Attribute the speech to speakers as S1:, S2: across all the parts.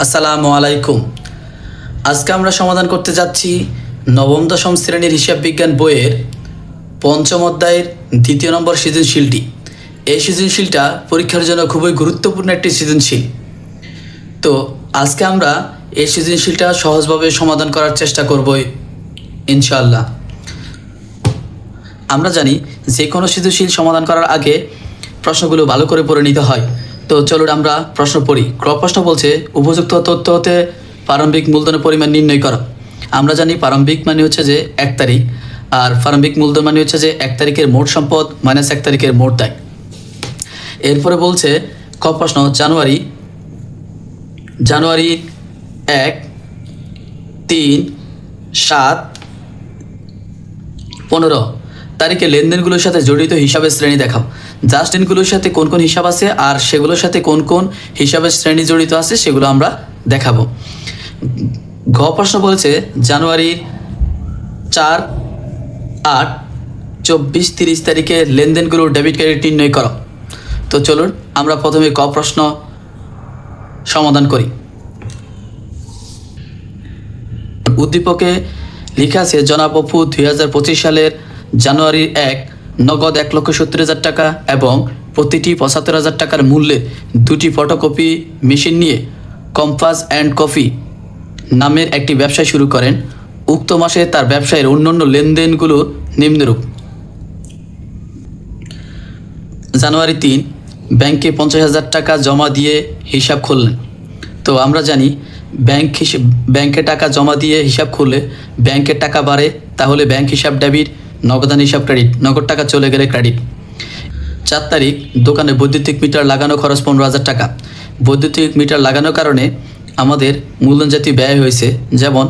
S1: আসসালামু আলাইকুম। আজকে আমরা সমাধান করতে যাচ্ছি নবম দশম শ্রেণীর হিসাব বিজ্ঞান বইয়ের পঞ্চম অধ্যায়ের দ্বিতীয় নম্বর সৃজনশীলটি। এই সৃজনশীলটা পরীক্ষার জন্য খুবই গুরুত্বপূর্ণ একটি সৃজনশীল। তো আজকে আমরা এই সৃজনশীলটা সহজভাবে সমাধান করার চেষ্টা করব ইনশাআল্লাহ। আমরা জানি যে কোনো সৃজনশীল সমাধান করার আগে প্রশ্নগুলো ভালো করে পড়ে নিতে হয়। তো চলুন আমরা প্রশ্ন পড়ি। প্রশ্ন বলছে উপযুক্ত তথ্য হতে প্রারম্ভিক মূলধনের পরিমাণ নির্ণয় করো। আমরা জানি প্রারম্ভিক মানে হচ্ছে যে 1 তারিখ, আর প্রারম্ভিক মূলধন মানে হচ্ছে যে 1 তারিখের মোট সম্পদ মাইনাস 1 তারিখের মোট দায়। এরপরে বলছে ক প্রশ্ন জানুয়ারি 1, 3, 7, 15 তারিখে লেনদেনগুলোর সাথে জড়িত হিসাবের শ্রেণী দেখাও। জাস্ট দিনগুলোর সাথে কোন কোন হিসাব আছে আর সেগুলোর সাথে কোন কোন হিসাবের শ্রেণী জড়িত আছে সেগুলো আমরা দেখাবো। ঘ প্রশ্ন বলেছে জানুয়ারির 4, 8, 24, 30 তারিখে লেনদেনগুলোর ডেবিট ক্রেডিট নির্ণয় করো। তো চলুন আমরা প্রথমে ক প্রশ্ন সমাধান করি। উদ্দীপকে লেখা আছে জনাব অপু 2025 সালের জানুয়ারির 1 নগদ 1,70,000 টাকা এবং প্রতিটি 75,000 টাকার মূল্যে 2টি ফটোকপি মেশিন নিয়ে কম্পাস অ্যান্ড কফি নামের একটি ব্যবসা শুরু করেন। উক্ত মাসে তার ব্যবসায়ের অন্যান্য লেনদেনগুলো নিম্নরূপ। জানুয়ারি 3 ব্যাংকে 50,000 টাকা জমা দিয়ে হিসাব খুললেন। তো আমরা জানি ব্যাংকে টাকা জমা দিয়ে হিসাব খুললে ব্যাংকের টাকা বাড়ে, তাহলে ব্যাংক হিসাব ডেবিট, নগদান হিসাব ক্রেডিট, নগদ টাকা চলে গেলে ক্রেডিট। 4 তারিখ দোকানে বৈদ্যুতিক মিটার লাগানো খরচ 15,000 টাকা। বৈদ্যুতিক মিটার লাগানোর কারণে আমাদের মূলধন জাতীয় ব্যয় হয়েছে, যেমন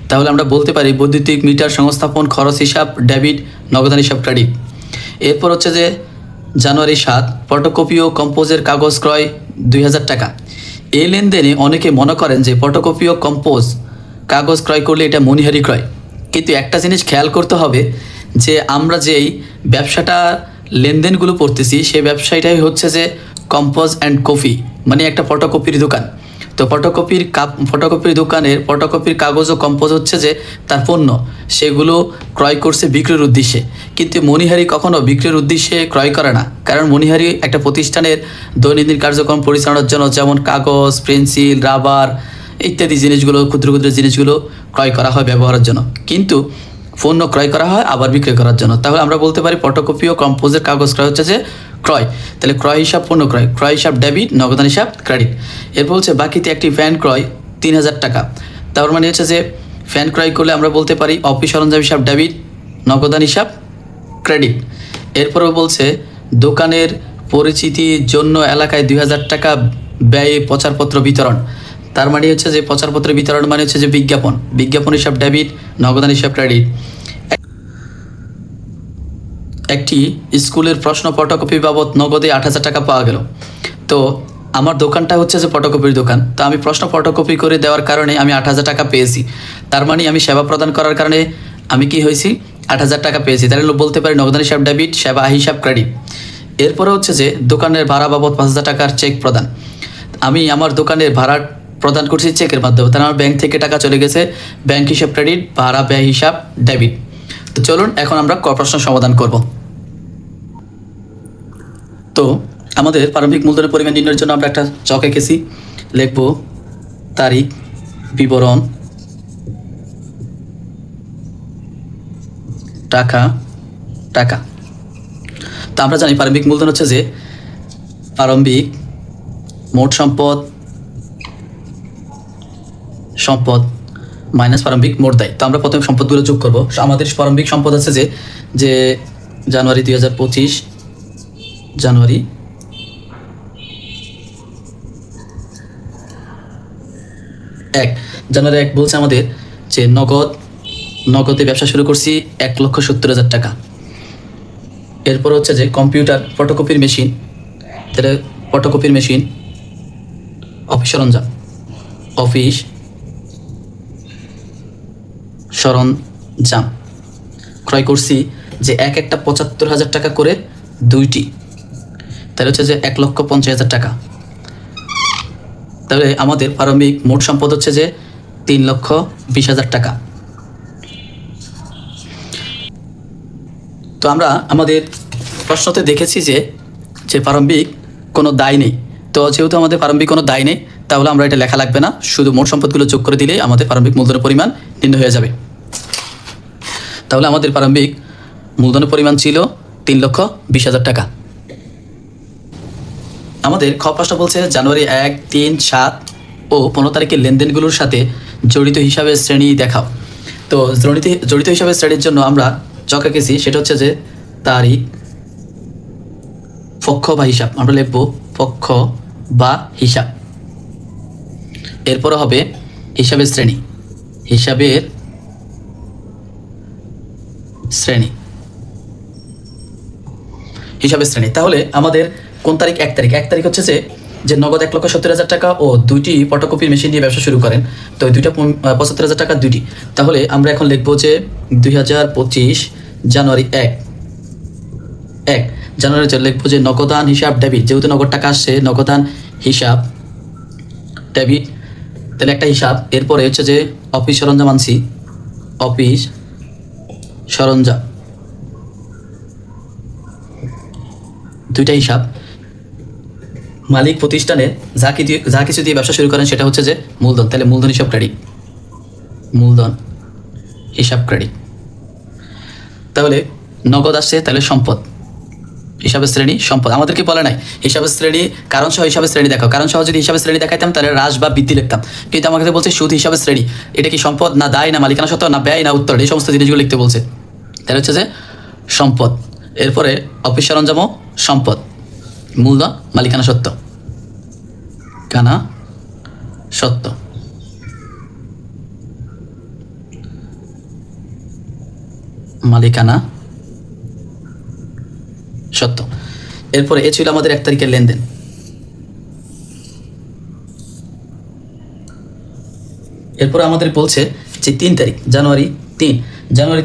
S1: তাহলে আমরা বলতে পারি বৈদ্যুতিক মিটার সংস্থাপন খরচ হিসাব ডেবিট, নগদান হিসাব ক্রেডিট। এরপর হচ্ছে যে জানুয়ারি 7 ফটোকপি ও কম্পোজের কাগজ ক্রয় 2,000 টাকা। এই লেনদেনে অনেকে মনে করেন যে ফটোকপি ও কম্পোজ কাগজ ক্রয় করলে এটা মনিহারি ক্রয়, কিন্তু একটা জিনিস খেয়াল করতে হবে যে আমরা যেই ব্যবসাটা লেনদেনগুলো পড়তেছি সেই ব্যবসাটাই হচ্ছে যে কম্পোজ অ্যান্ড কপি, মানে একটা ফটোকপির দোকান। তো ফটোকপির দোকানের ফটোকপির কাগজ ও কম্পোজ হচ্ছে যে তার পণ্য, সেগুলো ক্রয় করছে বিক্রির উদ্দেশ্যে। কিন্তু মনিহারি কখনো বিক্রির উদ্দেশ্যে ক্রয় করে না, কারণ মনিহারি একটা প্রতিষ্ঠানের দৈনন্দিন কার্যক্রম পরিচালনার জন্য, যেমন কাগজ, পেন্সিল, রাবার ইত্যাদি জিনিসগুলো, ক্ষুদ্র ক্ষুদ্র জিনিসগুলো ক্রয় করা হয় ব্যবহারের জন্য, কিন্তু পণ্য ক্রয় করা হয় আবার বিক্রয় করার জন্য। তাহলে আমরা বলতে পারি ফটোকপি ও কম্পোজের কাগজ ক্রয় হচ্ছে যে ক্রয়। তাহলে ক্রয় হিসাব পণ্য ক্রয়, ক্রয় হিসাব ডেবিট, নগদান হিসাব ক্রেডিট। এরপর হচ্ছে বাকিতে একটি ফ্যান ক্রয় 3,000 টাকা। তার মানে হচ্ছে যে ফ্যান ক্রয় করলে আমরা বলতে পারি অফিস সরঞ্জাম হিসাব ডেবিট, নগদান হিসাব ক্রেডিট। এরপরেও বলছে দোকানের পরিচিতির জন্য এলাকায় 2,000 টাকা ব্যয়ে প্রচারপত্র বিতরণ। তার মানে হচ্ছে যে প্রচারপত্র বিতরণ মানে হচ্ছে যে বিজ্ঞাপন হিসাব ডেবিট, নগদান হিসাব ক্রেডিট। একটি স্কুলের প্রশ্ন ফটোকপি বাবদ নগদে 8,000 টাকা পাওয়া গেল। তো আমার দোকানটা হচ্ছে যে ফটোকপির দোকান, তো আমি প্রশ্ন ফটোকপি করে দেওয়ার কারণে আমি 8,000 টাকা পেয়েছি। তার মানে আমি সেবা প্রদান করার কারণে আমি কি হয়েছি, 8,000 টাকা পেয়েছি। তাহলে বলতে পারি নগদান হিসাব ডেবিট, সেবা হিসাব ক্রেডিট। এরপরে হচ্ছে যে দোকানের ভাড়া বাবদ 5,000 টাকার চেক প্রদান। আমি আমার দোকানের ভাড়া প্রদান করছি চেকের মাধ্যমে, তাহলে আমার ব্যাংক থেকে টাকা চলে গেছে, ব্যাংক হিসাব ক্রেডিট, ভাড়া ব্যয় হিসাব ডেবিট। তো চলুন এখন আমরা ক প্রশ্ন সমাধান করব। তো আমাদের প্রারম্ভিক মূলধনের পরিমাণ নির্ণয়ের জন্য আমরা একটা চক এঁকেছি। লিখব তারিখ, বিবরণ, টাকা। তো আমরা জানি প্রারম্ভিক মূলধন হচ্ছে যে প্রারম্ভিক মোট সম্পদ মাইনাস প্রারম্ভিক মোট দায়। তো আমরা প্রথমে সম্পদগুলো যোগ করব। আমাদের প্রারম্ভিক সম্পদ আছে যে জানুয়ারি 2025, জানুয়ারি 1 বলছে আমাদের যে নগদে ব্যবসা শুরু করছি 1,70,000 টাকা। এরপর হচ্ছে যে কম্পিউটার ফটোকপির মেশিন, তাহলে ফটোকপির মেশিন, অফিস সরঞ্জাম ক্রয় করছি যে একটা 75,000 টাকা করে 2টি, তাহলে হচ্ছে যে 1,50,000 টাকা। তাহলে আমাদের প্রারম্ভিক মোট সম্পদ হচ্ছে যে 3,20,000 টাকা। তো আমরা আমাদের প্রশ্নতে দেখেছি যে প্রারম্ভিক কোনো দায় নেই। তো যেহেতু আমাদের প্রারম্ভিক কোনো দায় নেই, তাহলে আমরা এটা লেখা লাগবে না, শুধু মোট সম্পদগুলো যোগ করে দিলেই আমাদের প্রারম্ভিক মূলধনের পরিমাণ নির্ণয় হয়ে যাবে। তাহলে আমাদের প্রারম্ভিক মূলধনের পরিমাণ ছিল 3,20,000 টাকা। আমাদের খ প্রশ্ন বলছে জানুয়ারি 1, 3, 7 ও 15 তারিখের লেনদেনগুলোর সাথে জড়িত হিসাবের শ্রেণী দেখাও। তো জড়িত হিসাবের শ্রেণীর জন্য আমরা যা এঁকেছি সেটা হচ্ছে যে তারিখ, পক্ষ বা হিসাব, আমরা লিখব পক্ষ বা হিসাব। এরপরে হবে হিসাবের শ্রেণী, হিসাবের শ্রেণী, হিসাবের শ্রেণী। তাহলে আমাদের কোন তারিখ? 1 তারিখ। 1 তারিখ হচ্ছে যে নগদ 1,70,000 টাকা ও 2টি ফটোকপির মেশিন দিয়ে ব্যবসা শুরু করেন। তো 2টা 75,000 টাকা 2টি। তাহলে আমরা এখন লিখব যে 2025 জানুয়ারি 1 জানুয়ারি লিখবো যে নগদান হিসাব ডেবিট, যেহেতু নগদ টাকা আসছে নগদান হিসাব ডেবিট, তাহলে একটা হিসাব। এরপরে হচ্ছে যে অফিস সরঞ্জাম আনছি, অফিস সরঞ্জাম, 2টা হিসাব। মালিক প্রতিষ্ঠানে যা কিছু দিয়ে ব্যবসা শুরু করেন সেটা হচ্ছে যে মূলধন, তাহলে মূলধন হিসাব ক্রেডিট, মূলধন হিসাব ক্রেডিট। তাহলে নগদ আসছে, তাহলে সম্পদ, হিসাবের শ্রেণী সম্পদ। আমাদেরকে বলে নাই হিসাবের শ্রেণী কারণ সহ হিসাবের শ্রেণী দেখাও। কারণ সহ যদি হিসাবের শ্রেণী দেখাইতাম তাহলে হ্রাস বা বৃদ্ধি লিখতাম, কিন্তু আমাকে বলছে সুদ হিসাবের শ্রেণী। এটা কি সম্পদ না দায় না মালিকানা সত্ত্ব না ব্যয় না উত্তর, এই সমস্ত জিনিসগুলো লিখতে বলছে। তাহলে হচ্ছে যে সম্পদ। এরপরে অফিস সরঞ্জামও সম্পদ, মূলধন মালিকানা সত্ত্ব, কানা সত্ত্ব। মালিকানা সত্য। এরপরে এ ছিল আমাদের 1 তারিখের লেনদেন। এরপরে আমাদের বলছে যে 3 তারিখ জানুয়ারি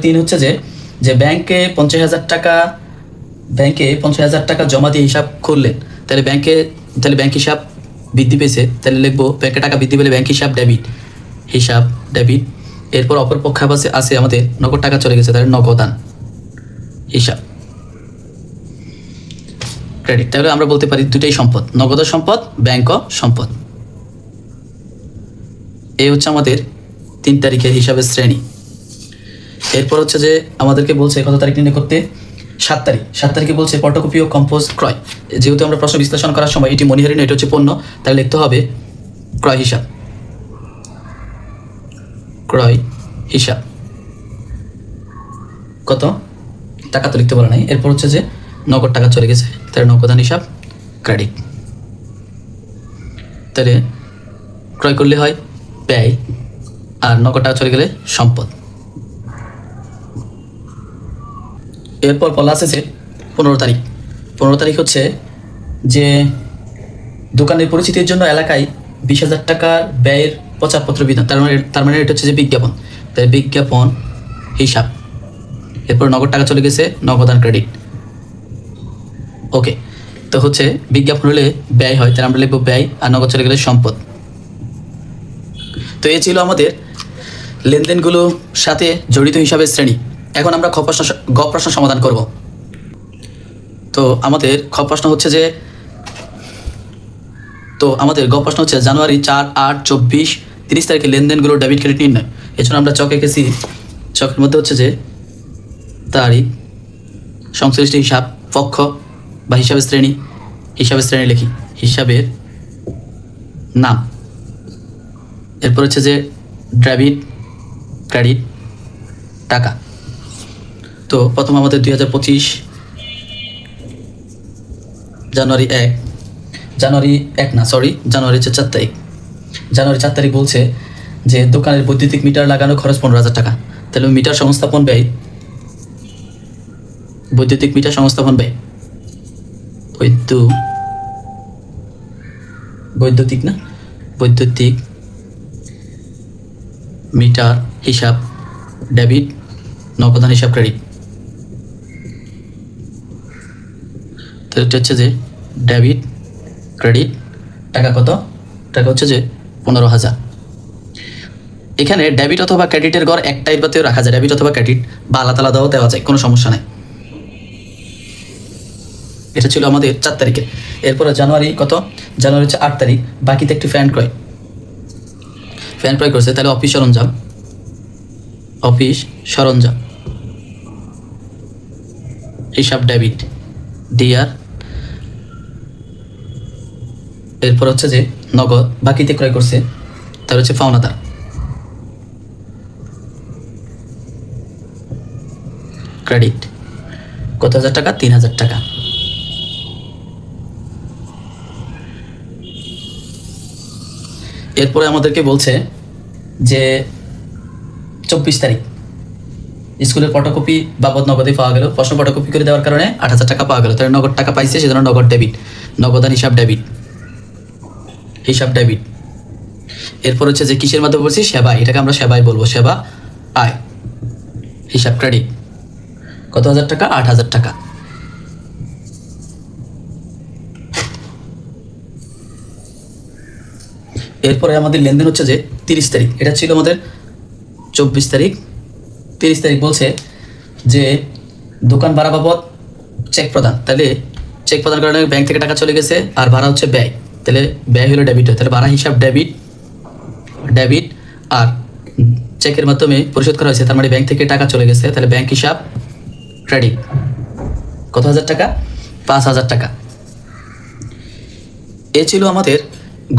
S1: 3 হচ্ছে যে ব্যাংকে 50,000 টাকা জমা দিয়ে হিসাব করলেন। তাহলে ব্যাংক হিসাব বৃদ্ধি পেয়েছে, তাহলে লিখবো ব্যাংকে টাকা বৃদ্ধি পেলে ব্যাংক হিসাব ডেবিট, হিসাব ডেবিট। এরপর অপর পক্ষে আছে আমাদের নগদ টাকা চলে গেছে, তাহলে নগদান হিসাব ক্রেডিট। তাহলে আমরা বলতে পারি 2টাই সম্পদ, নগদ সম্পদ, ব্যাংক সম্পদ। এই হচ্ছে আমাদের 3 তারিখের হিসাবের শ্রেণী। এরপর হচ্ছে যে আমাদেরকে বলছে কত তারিখ নির্ণয় করতে? 7 তারিখ। 7 তারিখে বলছে ফটোকপি ও কম্পোজ ক্রয়। যেহেতু আমরা প্রশ্ন বিশ্লেষণ করার সময় এটি মনিহারি না, এটা হচ্ছে পণ্য, তাহলে লিখতে হবে ক্রয় হিসাব, ক্রয় হিসাব। কত টাকা তো লিখতে বলা নাই। এরপর হচ্ছে যে নগদ টাকা চলে গেছে, তাহলে নগদান হিসাব ক্রেডিট। তাহলে ক্রয় করলে হয় ব্যয়, আর নগদ টাকা চলে গেলে সম্পদ। এরপর বলা আছে যে 15 তারিখ। 15 তারিখ হচ্ছে যে দোকানের পরিচিতির জন্য এলাকায় 20,000 টাকার ব্যয়ের প্রচারপত্র বিধান। তার মানে এটা হচ্ছে যে বিজ্ঞাপন, তাই বিজ্ঞাপন হিসাব। এরপর নগদ টাকা চলে গেছে, নগদান ক্রেডিট। ওকে, তো হচ্ছে বিজ্ঞাপন হলে ব্যয় হয়, তাহলে আমরা লিখবো ব্যয়, আর নগদ চলে গেলে সম্পদ। তো এই ছিল আমাদের লেনদেনগুলোর সাথে জড়িত হিসাবের শ্রেণী। এখন আমরা গ প্রশ্ন সমাধান করব। তো আমাদের গ প্রশ্ন হচ্ছে জানুয়ারি 4, 8, 24, 30 তারিখে লেনদেনগুলো ডেবিট ক্রেডিট নির্ণয়। এছাড়া আমরা চক এঁকেছি, চকের মধ্যে হচ্ছে যে তারিখ, সংশ্লিষ্ট হিসাব, পক্ষ বা হিসাবের শ্রেণী লিখি, হিসাবের নাম। এরপর হচ্ছে যে ডেবিট ক্রেডিট টাকা। তো প্রথম আমাদের 2025 জানুয়ারি 4 তারিখ। জানুয়ারি 4 তারিখ বলছে যে দোকানের বৈদ্যুতিক মিটার লাগানো খরচ 15,000 টাকা। তাহলে মিটার সংস্থাপন ব্যয়, বৈদ্যুতিক মিটার সংস্থাপন ব্যয়, বৈদ্যুতিক মিটার হিসাব ডেবিট, নগদান হিসাব ক্রেডিট। তাহলে এটা হচ্ছে যে ডেবিট ক্রেডিট টাকা। কত টাকা হচ্ছে যে 15,000। এখানে ডেবিট অথবা ক্রেডিটের ঘর একটাই বাতেও রাখা যায়, ডেবিট অথবা ক্রেডিট বা আলাদা আলাদাও দেওয়া যায়, কোনো সমস্যা নাই। এটা ছিল আমাদের 4 তারিখে। এরপরে জানুয়ারি কত? জানুয়ারি হচ্ছে 8 তারিখ। বাকিতে একটি ফ্যান ক্রয় করছে, তাহলে অফিস সরঞ্জাম হিসাব ডেবিট ডিআর। এরপর হচ্ছে যে নগদ বাকিতে ক্রয় করছে, তাহলে হচ্ছে পাওনাদার ক্রেডিট। কত হাজার টাকা? 3,000 টাকা। এরপরে আমাদেরকে বলছে যে 24 তারিখ স্কুলের ফটোকপি বাবদ নগদে পাওয়া গেল। প্রশ্ন ফটোকপি করে দেওয়ার কারণে 8,000 টাকা পাওয়া গেল, তাহলে নগদ টাকা পাইছে, সেজন্য নগদ ডেবিট, নগদান হিসাব ডেবিট। এরপর হচ্ছে যে কিসের মাধ্যমে বলছি? সেবা, এটাকে আমরা সেবাই বলবো, সেবা আয় হিসাব ক্রেডিট। কত হাজার টাকা? 8,000 টাকা। এরপরে আমাদের লেনদেন হচ্ছে যে 30 তারিখ। এটা ছিল আমাদের 24 তারিখ। 30 তারিখ বলছে যে দোকান ভাড়া বাবদ চেক প্রদান, তাহলে চেক প্রদান কারণে ব্যাংক থেকে টাকা চলে গেছে, আর ভাড়া হচ্ছে ব্যয়, তাহলে ব্যয় হলো ডেবিট, তাহলে ভাড়া হিসাব ডেবিট আর চেকের মাধ্যমে পরিশোধ করা হয়েছে, তার মানে ব্যাংক থেকে টাকা চলে গেছে, তাহলে ব্যাংক হিসাব ক্রেডিট। কত হাজার টাকা? 5,000 টাকা। এ ছিল আমাদের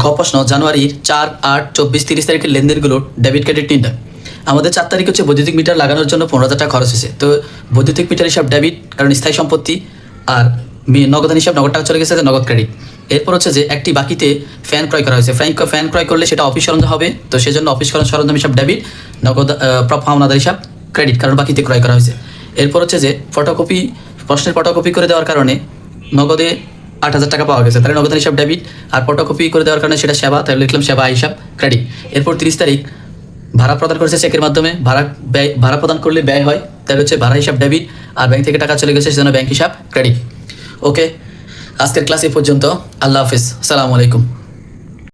S1: ঘ প্রশ্ন জানুয়ারির 4, 8, 24, 30 তারিখের লেনদেনগুলো ডেবিট ক্রেডিট নির্ণয়। আমাদের 4 তারিখ হচ্ছে বৈদ্যুতিক মিটার লাগানোর জন্য 15,000 টাকা খরচ হয়েছে, তো বৈদ্যুতিক মিটার হিসাব ডেবিট, কারণ স্থায়ী সম্পত্তি, আর নগদান হিসাব নগদ টাকা চলে গেছে, নগদ ক্রেডিট। এরপর হচ্ছে যে একটি বাকিতে ফ্যান ক্রয় করা হয়েছে, ফ্যান ক্রয় করলে সেটা অফিস সরঞ্জাম হবে, তো সেজন্য অফিস সরঞ্জাম হিসাব ডেবিট, নগদ পাওনাদার হিসাব ক্রেডিট, কারণ বাকিতে ক্রয় করা হয়েছে। এরপর হচ্ছে যে প্রশ্নের ফটোকপি করে দেওয়ার কারণে নগদে 8,000 টাকা পাওয়া গেছে, তাহলে নগদান হিসাব ডেবিট, আর ফটোকপি করে দেওয়ার কারণে সেটা সেবা, তাহলে লিখলাম সেবা হিসাব ক্রেডিট। এরপর 30 তারিখ ভাড়া প্রদান করেছে চেকের মাধ্যমে, ভাড়া প্রদান করলে ব্যয় হয়, তাহলে হচ্ছে ভাড়া হিসাব ডেবিট, আর ব্যাংক থেকে টাকা চলে গেছে, সেজন্য ব্যাংক হিসাব ক্রেডিট। ওকে, আজকের ক্লাস এ পর্যন্ত। আল্লাহ হাফিজ, আসসালামু আলাইকুম।